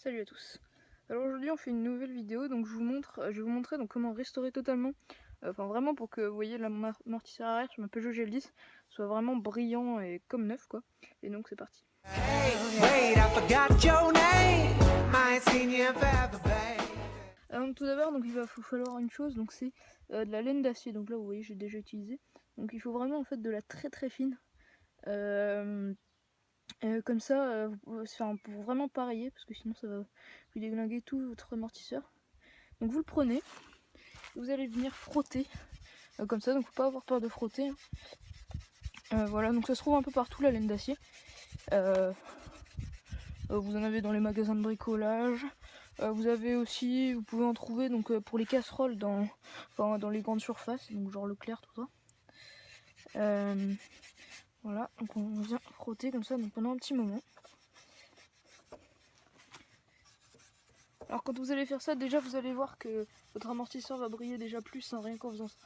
Salut à tous. Alors aujourd'hui on fait une nouvelle vidéo, donc je vais vous montrer donc comment restaurer totalement, enfin vraiment pour que vous voyez l'amortisseur arrière sur ma Peugeot GL10 soit vraiment brillant et comme neuf quoi. Et donc c'est parti. Donc tout d'abord donc il va falloir une chose, donc c'est de la laine d'acier. Donc là vous voyez j'ai déjà utilisé. Donc il faut vraiment en fait de la très très fine. Comme ça, pour vraiment pareiller, parce que sinon ça va vous déglinguer tout votre amortisseur. Donc vous le prenez, vous allez venir frotter comme ça, donc faut pas avoir peur de frotter. Voilà, donc ça se trouve un peu partout la laine d'acier. Vous en avez dans les magasins de bricolage. Vous avez aussi, vous pouvez en trouver donc pour les casseroles dans les grandes surfaces, donc genre Leclerc, tout ça. Voilà, donc on vient frotter comme ça donc pendant un petit moment. Alors quand vous allez faire ça, déjà vous allez voir que votre amortisseur va briller déjà plus, hein, rien qu'en faisant ça.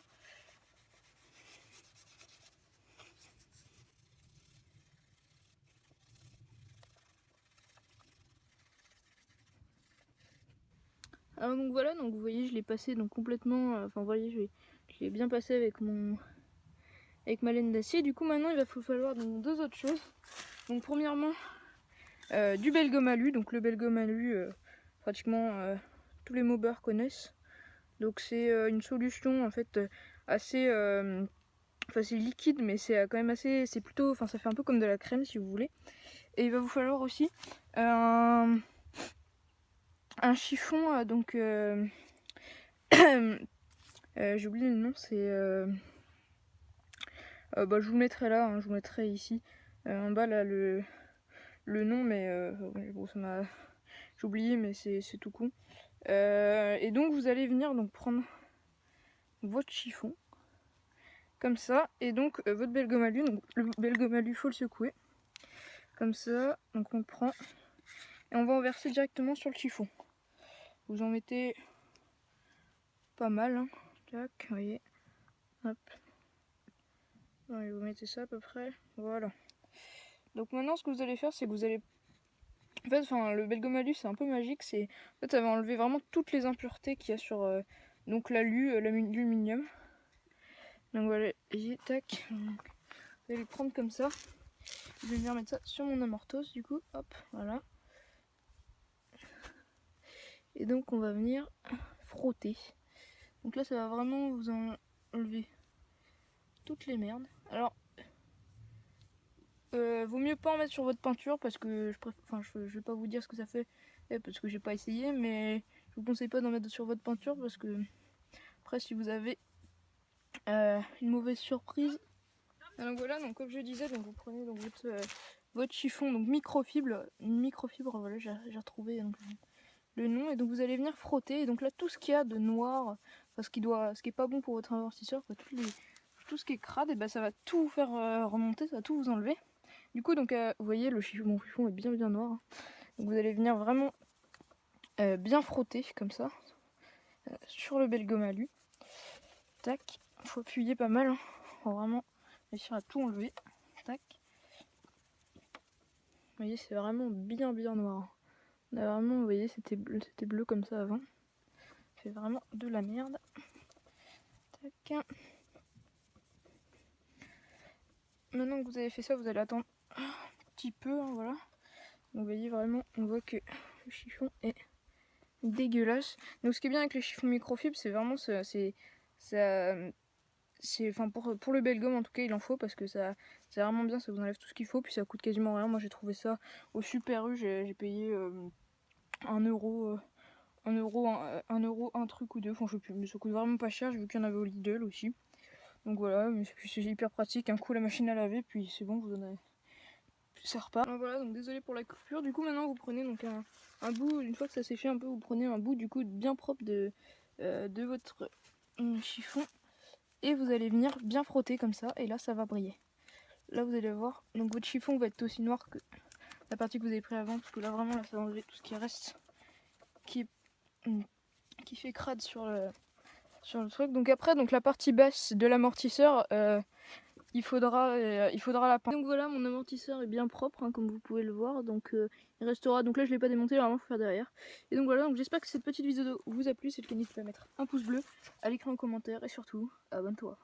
Alors donc voilà, donc vous voyez je l'ai passé donc complètement, enfin vous voyez je l'ai bien passé avec ma laine d'acier. Du coup maintenant il va falloir donc deux autres choses. Donc premièrement du bel gomme alu, donc le bel gomme alu pratiquement tous les mobbers connaissent. Donc c'est une solution en fait assez, enfin c'est liquide mais c'est quand même assez, c'est plutôt, enfin ça fait un peu comme de la crème si vous voulez. Et il va vous falloir aussi un chiffon donc j'ai oublié le nom, c'est bah, je vous le mettrai là, hein, je vous mettrai ici en bas là le nom, mais bon ça m'a, j'ai oublié, mais c'est tout con. Et donc vous allez venir donc prendre votre chiffon comme ça, et donc votre bel gomme alu, donc le bel gomme alu faut le secouer comme ça, donc on le prend et on va en verser directement sur le chiffon. Vous en mettez pas mal, hein. Tac, vous voyez, hop, ouais, vous mettez ça à peu près, voilà. Donc maintenant ce que vous allez faire, c'est que vous allez, en fait, enfin le bel gomme alu c'est un peu magique, c'est, en fait ça va enlever vraiment toutes les impuretés qu'il y a sur donc l'aluminium. Donc voilà, et tac, vous allez le prendre comme ça. Je vais venir mettre ça sur mon amortos du coup, hop, voilà. Et donc on va venir frotter. Donc là ça va vraiment vous enlever toutes les merdes. Alors vaut mieux pas en mettre sur votre peinture parce que je vais pas vous dire ce que ça fait parce que j'ai pas essayé, mais je vous conseille pas d'en mettre sur votre peinture parce que après si vous avez une mauvaise surprise. Donc voilà, donc comme je disais, donc vous prenez donc votre chiffon, donc microfibre, voilà, j'ai retrouvé donc le nom, et donc vous allez venir frotter, et donc là tout ce qu'il y a de noir, enfin, ce qui est pas bon pour votre amortisseur, tout ce qui est crade, et ben ça va tout faire remonter, ça va tout vous enlever. Du coup donc vous voyez mon chiffon est bien noir, hein. Donc vous allez venir vraiment bien frotter comme ça sur le bel gomme alu. Tac, faut appuyer pas mal, hein, pour vraiment réussir à tout enlever. Tac. Vous voyez, c'est vraiment bien noir. On a vraiment, vous voyez, c'était bleu comme ça avant. C'est vraiment de la merde. Tac. Maintenant que vous avez fait ça, vous allez attendre un petit peu, hein, voilà. Donc, vous voyez vraiment, on voit que le chiffon est dégueulasse. Donc ce qui est bien avec les chiffons microfibres, c'est vraiment enfin pour le bel gomme en tout cas il en faut, parce que c'est vraiment bien, ça vous enlève tout ce qu'il faut, puis ça coûte quasiment rien. Moi j'ai trouvé ça au Super U, j'ai payé 1 euro, 1 euro un truc ou deux, enfin je sais plus, mais ça coûte vraiment pas cher, j'ai vu qu'il y en avait au Lidl aussi. Donc voilà, mais c'est hyper pratique, un coup la machine à laver, puis c'est bon, vous en avez, ça repart. Donc voilà, donc désolé pour la coupure. Du coup maintenant vous prenez donc un bout, une fois que ça s'est fait un peu, vous prenez un bout du coup bien propre de votre chiffon, et vous allez venir bien frotter comme ça, et là ça va briller. Là vous allez voir, donc votre chiffon va être aussi noir que la partie que vous avez pris avant, parce que là vraiment là ça va enlever tout ce qui reste qui fait crade sur le truc. Donc après, donc la partie basse de l'amortisseur, il faudra la peindre. Donc voilà, mon amortisseur est bien propre, hein, comme vous pouvez le voir. Donc il restera. Donc là je l'ai pas démonté, normalement faut faire derrière. Et donc voilà, donc j'espère que cette petite vidéo vous a plu. C'est le cas, n'hésitez pas à mettre un pouce bleu, à l'écrire en commentaire et surtout abonne-toi.